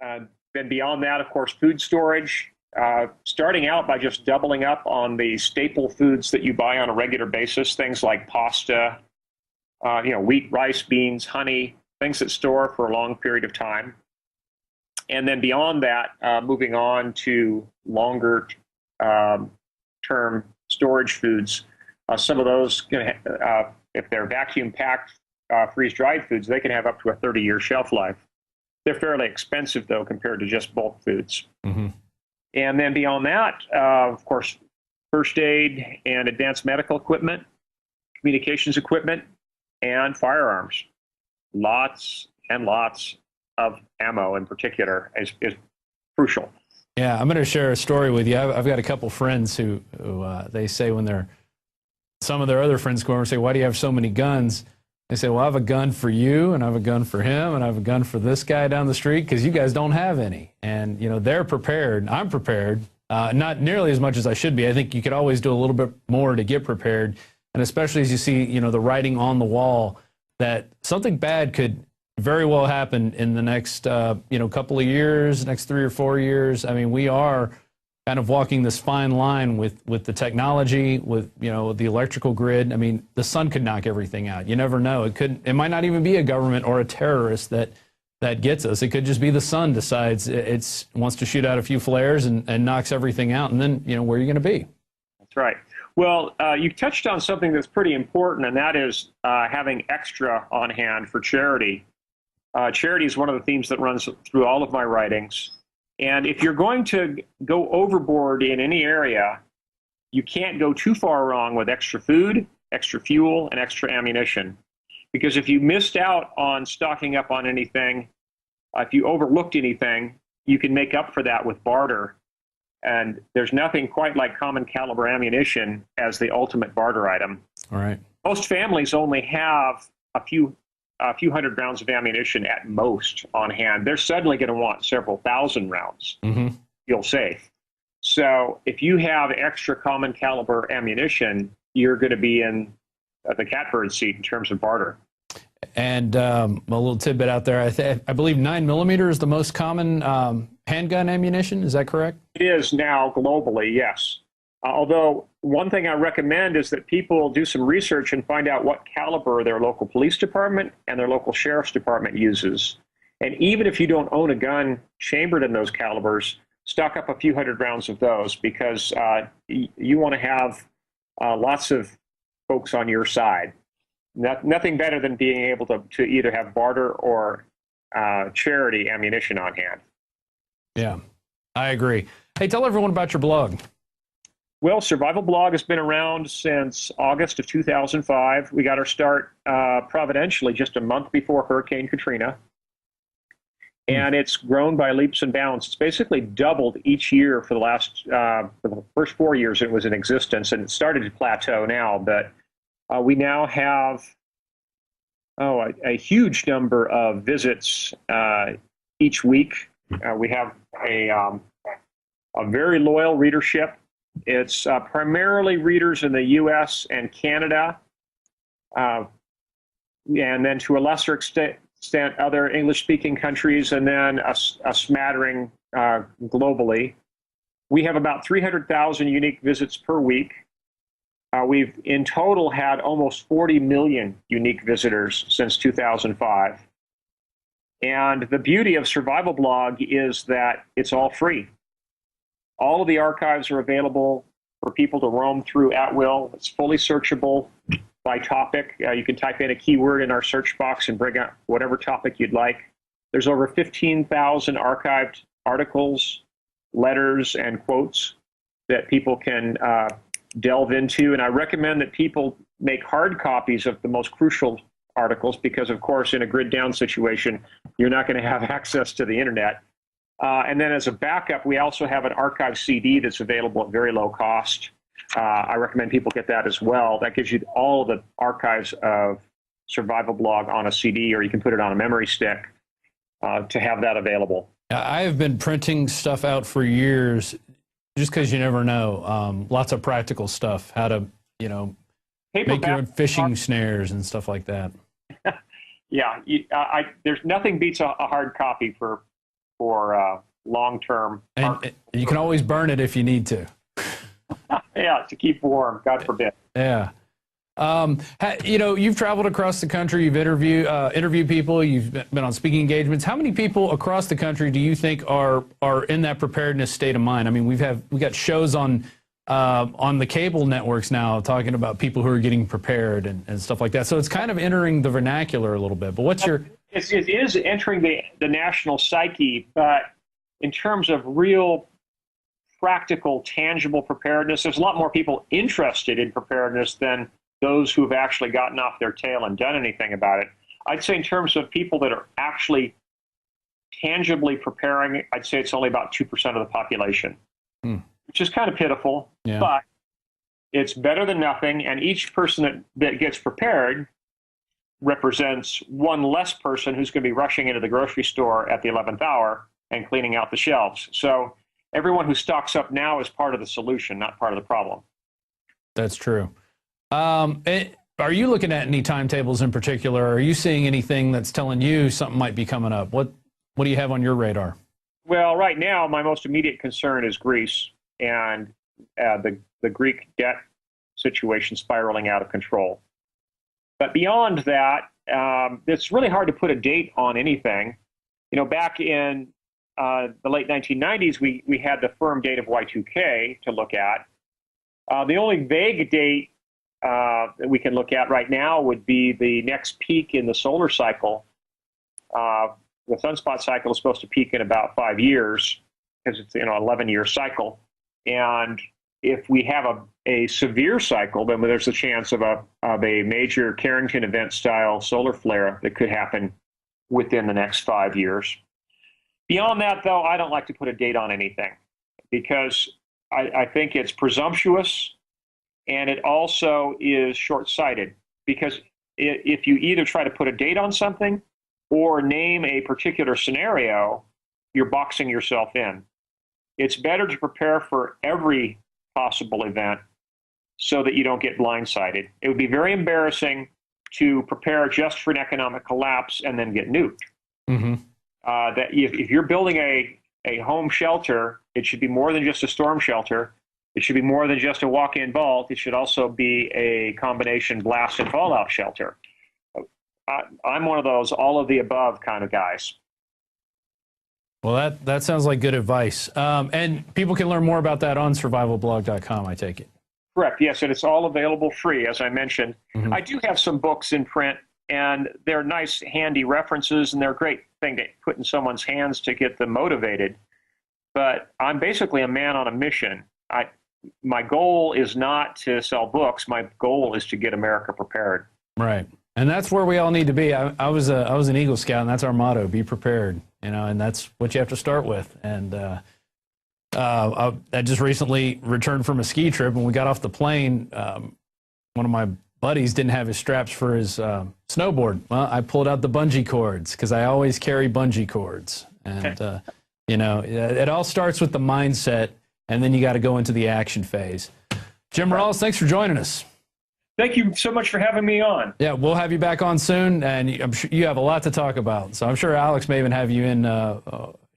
Then beyond that, of course, food storage, starting out by just doubling up on the staple foods that you buy on a regular basis, things like pasta, wheat, rice, beans, honey, things that store for a long period of time. And then beyond that, moving on to longer term storage foods. Some of those, if they're vacuum packed, freeze-dried foods, they can have up to a 30-year shelf life. They're fairly expensive, though, compared to just bulk foods. Mm-hmm. And then beyond that, of course, first aid and advanced medical equipment, communications equipment, and firearms. Lots and lots of ammo in particular is crucial. Yeah, I'm going to share a story with you. I've got a couple friends who they say when some of their other friends go over and say, "Why do you have so many guns?" They say, "Well, I have a gun for you, and I have a gun for him, and I have a gun for this guy down the street because you guys don't have any." And, they're prepared. I'm prepared, not nearly as much as I should be. I think you could always do a little bit more to get prepared. And especially as you see, the writing on the wall that something bad could very well happen in the next, couple of years, next 3 or 4 years. I mean, we are kind of walking this fine line with the technology, with, the electrical grid. I mean, the sun could knock everything out. You never know. It might not even be a government or a terrorist that gets us. It could just be the sun decides it wants to shoot out a few flares and knocks everything out. And then, where are you going to be? That's right. Well, you touched on something that's pretty important, and that is having extra on hand for charity. Charity is one of the themes that runs through all of my writings. And if you're going to go overboard in any area, you can't go too far wrong with extra food, extra fuel, and extra ammunition. Because if you missed out on stocking up on anything, if you overlooked anything, you can make up for that with barter. And there's nothing quite like common caliber ammunition as the ultimate barter item. All right. Most families only have a few hundred rounds of ammunition at most on hand. They're suddenly going to want several thousand rounds, you'll say. So if you have extra common caliber ammunition, you're going to be in the catbird seat in terms of barter. And a little tidbit out there, I believe 9mm is the most common handgun ammunition. Is that correct? It is now globally, yes. Although one thing I recommend is that people do some research and find out what caliber their local police department and their local sheriff's department uses. And even if you don't own a gun chambered in those calibers, stock up a few hundred rounds of those, because you want to have lots of folks on your side. Nothing better than being able to either have barter or charity ammunition on hand. Yeah, I agree. Hey, tell everyone about your blog. Well, Survival Blog has been around since August of 2005. We got our start providentially just a month before Hurricane Katrina. And it's grown by leaps and bounds. It's basically doubled each year for the first 4 years it was in existence, and it started to plateau now. But we now have a huge number of visits each week. We have a very loyal readership. It's primarily readers in the U.S. and Canada, and then to a lesser extent other English-speaking countries, and then a smattering globally. We have about 300,000 unique visits per week. We've in total had almost 40 million unique visitors since 2005. And the beauty of Survival Blog is that it's all free. All of the archives are available for people to roam through at will. It's fully searchable by topic. You can type in a keyword in our search box and bring up whatever topic you'd like. There's over 15,000 archived articles, letters, and quotes that people can delve into. And I recommend that people make hard copies of the most crucial articles because, of course, in a grid down situation, you're not going to have access to the internet. And then as a backup, we also have an archive CD that's available at very low cost. I recommend people get that as well. That gives you all of the archives of Survival Blog on a CD, or you can put it on a memory stick to have that available. I have been printing stuff out for years just because you never know. Lots of practical stuff, how to, make your own fishing snares and stuff like that. Yeah, there's nothing beats a hard copy for for long-term. And you can always burn it if you need to. Yeah, to keep warm, God forbid. Yeah. You've traveled across the country. You've interviewed people. You've been on speaking engagements. How many people across the country do you think are in that preparedness state of mind? I mean, we got shows on the cable networks now talking about people who are getting prepared and stuff like that. So it's kind of entering the vernacular a little bit. But what's your? It is entering the national psyche, but in terms of real practical, tangible preparedness, there's a lot more people interested in preparedness than those who've actually gotten off their tail and done anything about it. I'd say in terms of people that are actually tangibly preparing, I'd say it's only about 2% of the population, which is kind of pitiful, but it's better than nothing. And each person that gets prepared represents one less person who's going to be rushing into the grocery store at the 11th hour and cleaning out the shelves. So everyone who stocks up now is part of the solution, not part of the problem. That's true. Are you looking at any timetables in particular? Are you seeing anything that's telling you something might be coming up? What do you have on your radar? Well, right now, my most immediate concern is Greece and the Greek debt situation spiraling out of control. But beyond that, it's really hard to put a date on anything. You know, back in the late 1990s, we had the firm date of Y2K to look at. The only vague date that we can look at right now would be the next peak in the solar cycle. The sunspot cycle is supposed to peak in about 5 years because it's an 11-year cycle. And if we have a severe cycle, then there's a chance of a major Carrington event style solar flare that could happen within the next 5 years. Beyond that, though, I don't like to put a date on anything because I think it's presumptuous. And it also is short-sighted because if you either try to put a date on something or name a particular scenario, you're boxing yourself in. It's better to prepare for every possible event so that you don't get blindsided. It would be very embarrassing to prepare just for an economic collapse and then get nuked. Mm-hmm. That if you're building a home shelter, it should be more than just a storm shelter. It should be more than just a walk-in vault. It should also be a combination blast and fallout shelter. I'm one of those all of the above kind of guys. Well, that sounds like good advice. And people can learn more about that on survivalblog.com, I take it. Correct, yes, and it's all available free, as I mentioned. Mm-hmm. I do have some books in print, and they're nice, handy references, and they're a great thing to put in someone's hands to get them motivated. But I'm basically a man on a mission. My goal is not to sell books. My goal is to get America prepared. Right. And that's where we all need to be. I was an Eagle Scout, and that's our motto, be prepared, and that's what you have to start with. And I just recently returned from a ski trip, and we got off the plane. One of my buddies didn't have his straps for his snowboard. Well, I pulled out the bungee cords because I always carry bungee cords. And, it all starts with the mindset, and then you got to go into the action phase. Jim Rawls, thanks for joining us. Thank you so much for having me on. Yeah, we'll have you back on soon, and I'm sure you have a lot to talk about. So I'm sure Alex may even have you in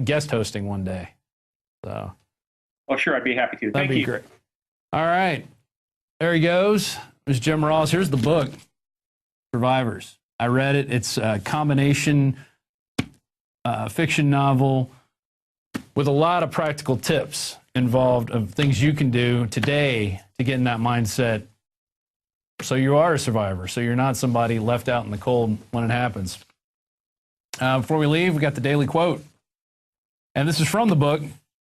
guest hosting one day. So, well, sure, I'd be happy to. That'd be great. All right, there he goes. There's Jim Rawls. Here's the book, Survivors. I read it. It's a combination fiction novel with a lot of practical tips involved of things you can do today to get in that mindset so you are a survivor, so you're not somebody left out in the cold when it happens. Before we leave, we got the daily quote. And this is from the book,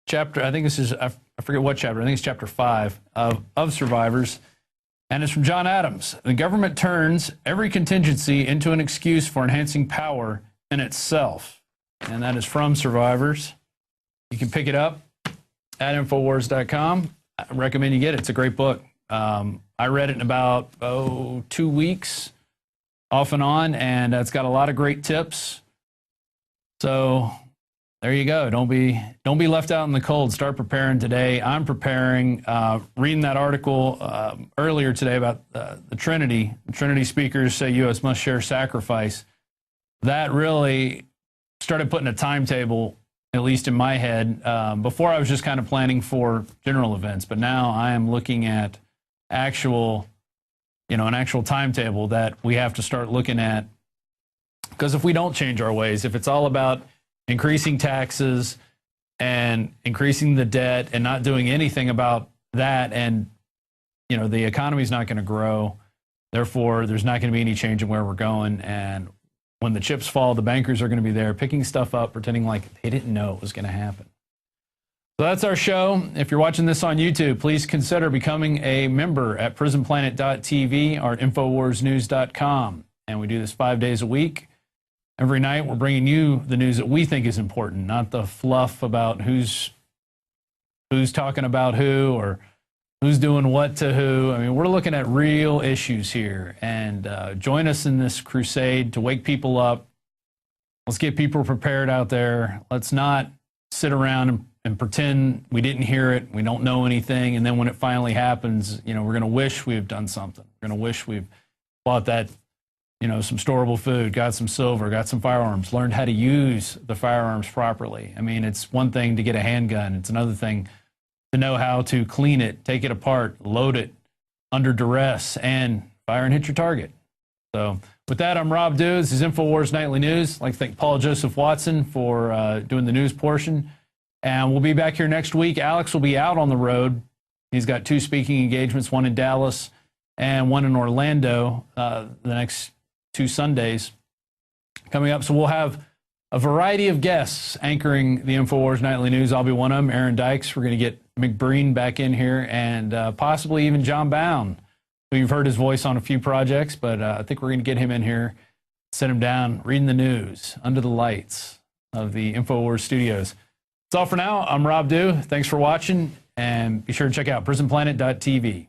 chapter, I think this is, I forget what chapter, I think it's chapter 5 of Survivors. And it's from John Adams. The government turns every contingency into an excuse for enhancing power in itself. And that is from Survivors. You can pick it up at Infowars.com. I recommend you get it. It's a great book. I read it in about 2 weeks, off and on, and it's got a lot of great tips. So there you go. Don't be left out in the cold. Start preparing today. I'm preparing. Reading that article earlier today about the Trinity. The Trinity speakers say U.S. must share sacrifice. That really started putting a timetable at least in my head. Before I was just kind of planning for general events, but now I am looking at actual, an actual timetable that we have to start looking at. Because if we don't change our ways, if it's all about increasing taxes and increasing the debt and not doing anything about that, and the economy's not going to grow, therefore there's not going to be any change in where we're going. And when the chips fall, the bankers are going to be there picking stuff up, pretending like they didn't know it was going to happen. So that's our show. If you're watching this on YouTube, please consider becoming a member at prisonplanet.tv or at infowarsnews.com. And we do this 5 days a week. Every night we're bringing you the news that we think is important, not the fluff about who's talking about who or who's doing what to who. I mean, we're looking at real issues here. And join us in this crusade to wake people up. Let's get people prepared out there. Let's not sit around and pretend we didn't hear it, we don't know anything, and then when it finally happens, we're going to wish we've done something. We're going to wish we've bought that, some storable food, got some silver, got some firearms, learned how to use the firearms properly. I mean, it's one thing to get a handgun. It's another thing to know how to clean it, take it apart, load it under duress, and fire and hit your target. So with that, I'm Rob Dew. This is InfoWars Nightly News. I'd like to thank Paul Joseph Watson for doing the news portion. And we'll be back here next week. Alex will be out on the road. He's got 2 speaking engagements, one in Dallas and one in Orlando, the next 2 Sundays coming up. So we'll have a variety of guests anchoring the InfoWars Nightly News. I'll be one of them, Aaron Dykes. We're going to get McBreen back in here, and possibly even John Bound, who you've heard his voice on a few projects, but I think we're going to get him in here, sit him down, reading the news under the lights of the InfoWars studios. That's all for now. I'm Rob Dew. Thanks for watching, and be sure to check out prisonplanet.tv.